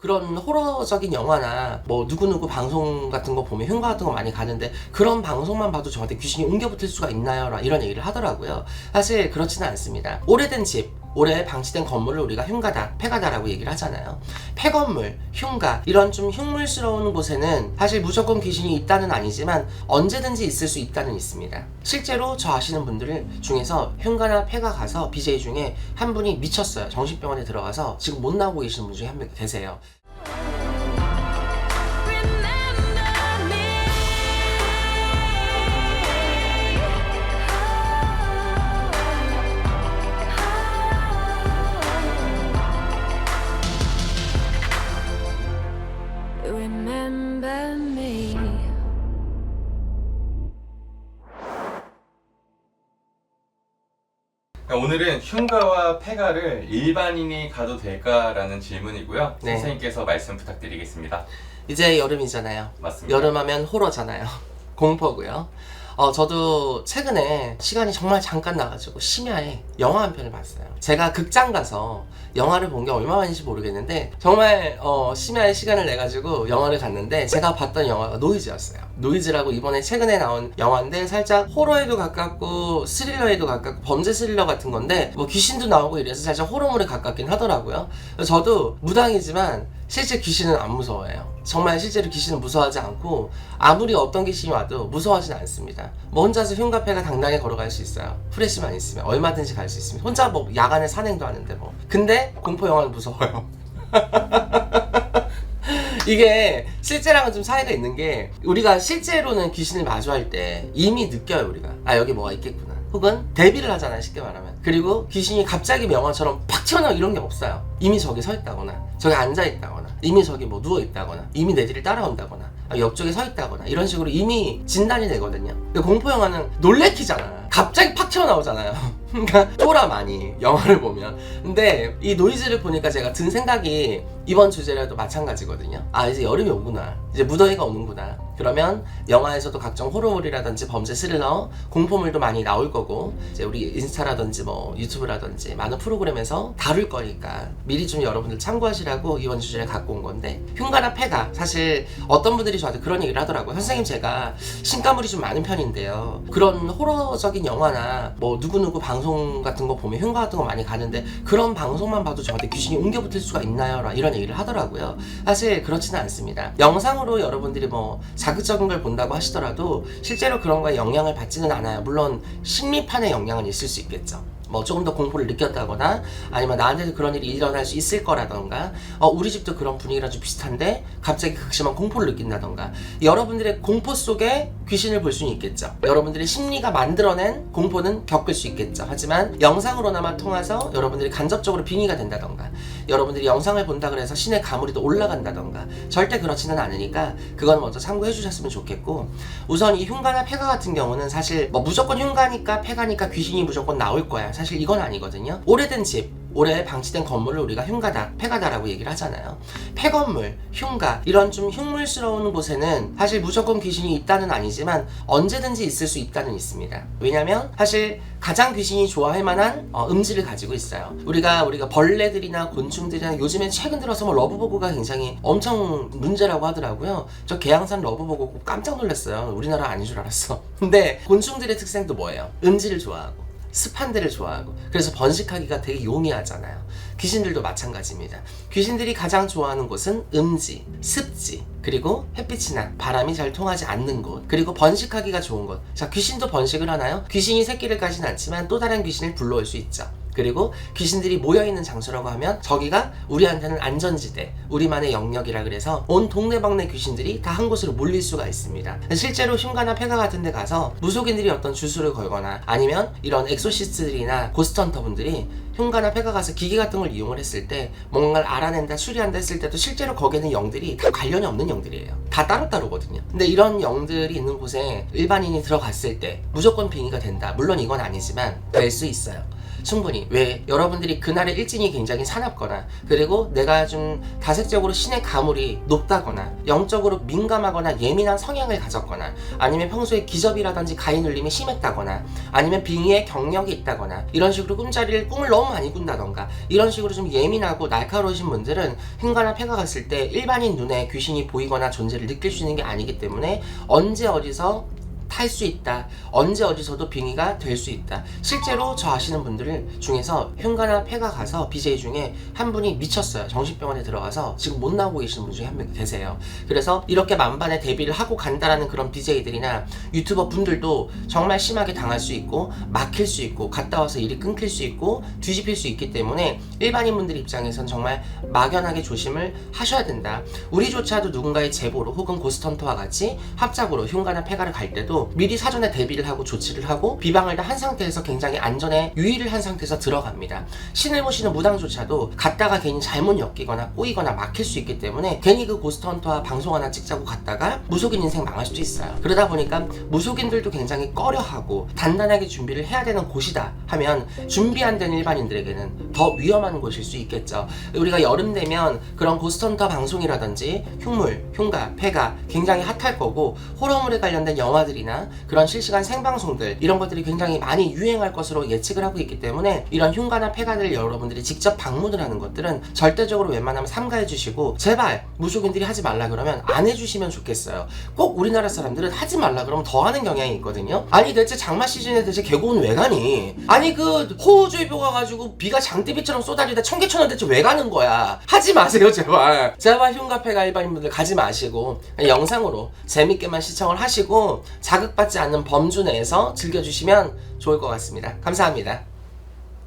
그런 호러적인 영화나 뭐 누구누구 방송 같은 거 보면 흉가 같은 거 많이 가는데 그런 방송만 봐도 저한테 귀신이 옮겨붙을 수가 있나요? 이런 얘기를 하더라고요. 사실 그렇지는 않습니다. 오래된 집, 오래 방치된 건물을 우리가 흉가다, 폐가다라고 얘기를 하잖아요. 폐건물, 흉가 이런 좀 흉물스러운 곳에는 사실 무조건 귀신이 있다는 아니지만 언제든지 있을 수 있다는 있습니다. 실제로 저 아시는 분들 중에서 흉가나 폐가 가서 BJ 중에 한 분이 미쳤어요. 정신병원에 들어가서 지금 못 나오고 계시는 분 중에 한 분 계세요. Remember me. 오늘은 흉가와 폐가를 일반인이 가도 될까라는 질문이고요. 네. 선생님께서 말씀 부탁드리겠습니다. 이제 여름이잖아요. 맞습니다. 여름하면 호러잖아요. 공포고요. 저도 최근에 시간이 정말 잠깐 나가지고 심야에 영화 한 편을 봤어요. 제가 극장 가서 영화를 본 게 얼마만인지 모르겠는데 정말 심야에 시간을 내가지고 영화를 갔는데 제가 봤던 영화가 노이즈였어요. 노이즈라고 이번에 최근에 나온 영화인데 살짝 호러에도 가깝고 스릴러에도 가깝고 범죄 스릴러 같은 건데 뭐 귀신도 나오고 이래서 살짝 호러물에 가깝긴 하더라고요. 저도 무당이지만 실제 귀신은 안 무서워해요. 정말 실제로 귀신은 무서워하지 않고 아무리 어떤 귀신이 와도 무서워하진 않습니다. 뭐 혼자서 흉가폐가 당당히 걸어갈 수 있어요. 프레시만 있으면 얼마든지 갈 수 있습니다. 혼자 뭐 야간에 산행도 하는데 뭐. 근데 공포 영화는 무서워요. 이게 실제랑은 좀 차이가 있는 게 우리가 실제로는 귀신을 마주할 때 이미 느껴요. 우리가 아 여기 뭐가 있겠구나 혹은 대비를 하잖아요. 쉽게 말하면. 그리고 귀신이 갑자기 영화처럼 팍 튀어나오고 이런 게 없어요. 이미 저기 서 있다거나 저기 앉아 있다거나 이미 저기 뭐 누워 있다거나 이미 내 뒤를 따라온다거나 옆쪽에 서 있다거나 이런 식으로 이미 진단이 되거든요. 근데 공포 영화는 놀래키잖아. 갑자기 팍 튀어나오잖아요. 그러니까 쫄아 많이 영화를 보면. 근데 이 노이즈를 보니까 제가 든 생각이 이번 주제라도 마찬가지거든요. 아 이제 여름이 오구나. 이제 무더위가 오는구나. 그러면 영화에서도 각종 호러물이라든지 범죄 스릴러, 공포물도 많이 나올 거고 이제 우리 인스타라든지 뭐 유튜브라든지 많은 프로그램에서 다룰 거니까 미리 좀 여러분들 참고하시라고 이번 주제를 갖고 온 건데 흉가나 폐가 사실 어떤 분들이 저한테 그런 얘기를 하더라고요. 선생님 제가 신가물이 좀 많은 편인데요. 그런 호러적인 영화나 뭐 누구누구 방송 같은 거 보면 흉가 같은 거 많이 가는데 그런 방송만 봐도 저한테 귀신이 옮겨붙을 수가 있나요? 이런 얘기를 하더라고요. 사실 그렇지는 않습니다. 영상으로 여러분들이 뭐 자극적인 걸 본다고 하시더라도 실제로 그런 거에 영향을 받지는 않아요. 물론 심리판의 영향은 있을 수 있겠죠. 뭐 조금 더 공포를 느꼈다거나 아니면 나한테도 그런 일이 일어날 수 있을 거라던가 우리 집도 그런 분위기랑 좀 비슷한데 갑자기 극심한 공포를 느낀다던가 여러분들의 공포 속에 귀신을 볼 수는 있겠죠. 여러분들의 심리가 만들어낸 공포는 겪을 수 있겠죠. 하지만 영상으로나마 통해서 여러분들이 간접적으로 빙의가 된다던가 여러분들이 영상을 본다 그래서 신의 가물이 더 올라간다던가 절대 그렇지는 않으니까 그건 먼저 참고해 주셨으면 좋겠고 우선 이 흉가나 폐가 같은 경우는 사실 뭐 무조건 흉가니까 폐가니까 귀신이 무조건 나올 거야. 사실 이건 아니거든요. 오래된 집, 오래 방치된 건물을 우리가 흉가다, 폐가다라고 얘기를 하잖아요. 폐건물, 흉가 이런 좀 흉물스러운 곳에는 사실 무조건 귀신이 있다는 아니지만 언제든지 있을 수 있다는 있습니다. 왜냐면 사실 가장 귀신이 좋아할 만한 음질을 가지고 있어요. 우리가 벌레들이나 곤충들이나 요즘에 최근 들어서 뭐 러브버그가 굉장히 엄청 문제라고 하더라고요. 저 계양산 러브버그 깜짝 놀랐어요. 우리나라 아닌 줄 알았어. 근데 곤충들의 특성도 뭐예요? 음질을 좋아하고 습한 데를 좋아하고 그래서 번식하기가 되게 용이하잖아요. 귀신들도 마찬가지입니다. 귀신들이 가장 좋아하는 곳은 음지, 습지, 그리고 햇빛이나 바람이 잘 통하지 않는 곳, 그리고 번식하기가 좋은 곳. 자, 귀신도 번식을 하나요? 귀신이 새끼를 까진 않지만 또 다른 귀신을 불러올 수 있죠. 그리고 귀신들이 모여있는 장소라고 하면 저기가 우리한테는 안전지대, 우리만의 영역이라 그래서 온 동네방네 귀신들이 다 한 곳으로 몰릴 수가 있습니다. 실제로 흉가나 폐가 같은 데 가서 무속인들이 어떤 주술을 걸거나 아니면 이런 엑소시스트들이나 고스트헌터 분들이 흉가나 폐가 가서 기계 같은 걸 이용을 했을 때 뭔가를 알아낸다, 추리한다 했을 때도 실제로 거기에는 영들이 다 관련이 없는 영들이에요. 다 따로따로거든요. 근데 이런 영들이 있는 곳에 일반인이 들어갔을 때 무조건 빙의가 된다. 물론 이건 아니지만 될 수 있어요. 충분히. 왜? 여러분들이 그날의 일진이 굉장히 사납거나, 그리고 내가 좀 다색적으로 신의 가물이 높다거나, 영적으로 민감하거나 예민한 성향을 가졌거나, 아니면 평소에 기접이라든지 가위 눌림이 심했다거나, 아니면 빙의에 경력이 있다거나, 이런 식으로 꿈을 너무 많이 꾼다던가, 이런 식으로 좀 예민하고 날카로우신 분들은 흉가나 폐가 갔을 때 일반인 눈에 귀신이 보이거나 존재를 느낄 수 있는 게 아니기 때문에 언제 어디서 탈 수 있다, 언제 어디서도 빙의가 될 수 있다. 실제로 저 아시는 분들 중에서 흉가나 폐가 가서 BJ 중에 한 분이 미쳤어요. 정신병원에 들어가서 지금 못 나오고 계시는 분 중에 한 명 계세요. 그래서 이렇게 만반의 데뷔를 하고 간다라는 그런 BJ들이나 유튜버 분들도 정말 심하게 당할 수 있고, 막힐 수 있고, 갔다 와서 일이 끊길 수 있고, 뒤집힐 수 있기 때문에 일반인 분들 입장에선 정말 막연하게 조심을 하셔야 된다. 우리조차도 누군가의 제보로 혹은 고스턴트와 같이 합작으로 흉가나 폐가를 갈 때도 미리 사전에 대비를 하고 조치를 하고 비방을 다 한 상태에서 굉장히 안전에 유의를 한 상태에서 들어갑니다. 신을 모시는 무당조차도 갔다가 괜히 잘못 엮이거나 꼬이거나 막힐 수 있기 때문에 괜히 그 고스트헌터와 방송 하나 찍자고 갔다가 무속인 인생 망할 수도 있어요. 그러다 보니까 무속인들도 굉장히 꺼려하고 단단하게 준비를 해야 되는 곳이다 하면 준비 안 된 일반인들에게는 더 위험한 곳일 수 있겠죠. 우리가 여름 되면 그런 고스트헌터 방송이라든지 흉물, 흉가, 폐가 굉장히 핫할 거고, 호러물에 관련된 영화들이나 그런 실시간 생방송들, 이런 것들이 굉장히 많이 유행할 것으로 예측을 하고 있기 때문에 이런 흉가나 폐가들 여러분들이 직접 방문을 하는 것들은 절대적으로 웬만하면 삼가해 주시고, 제발 무속인들이 하지 말라 그러면 안 해주시면 좋겠어요. 꼭 우리나라 사람들은 하지 말라 그러면 더 하는 경향이 있거든요. 아니 대체 장마 시즌에 대체 계곡은 왜 가니? 아니 그 호우주의보가 가지고 비가 장대비처럼 쏟아지다 청계천은 대체 왜 가는 거야? 하지 마세요 제발. 제발 흉가 폐가 일반인분들 가지 마시고 영상으로 재밌게만 시청을 하시고 자극받지 않는 범주 내에서 즐겨주시면 좋을 것 같습니다. 감사합니다.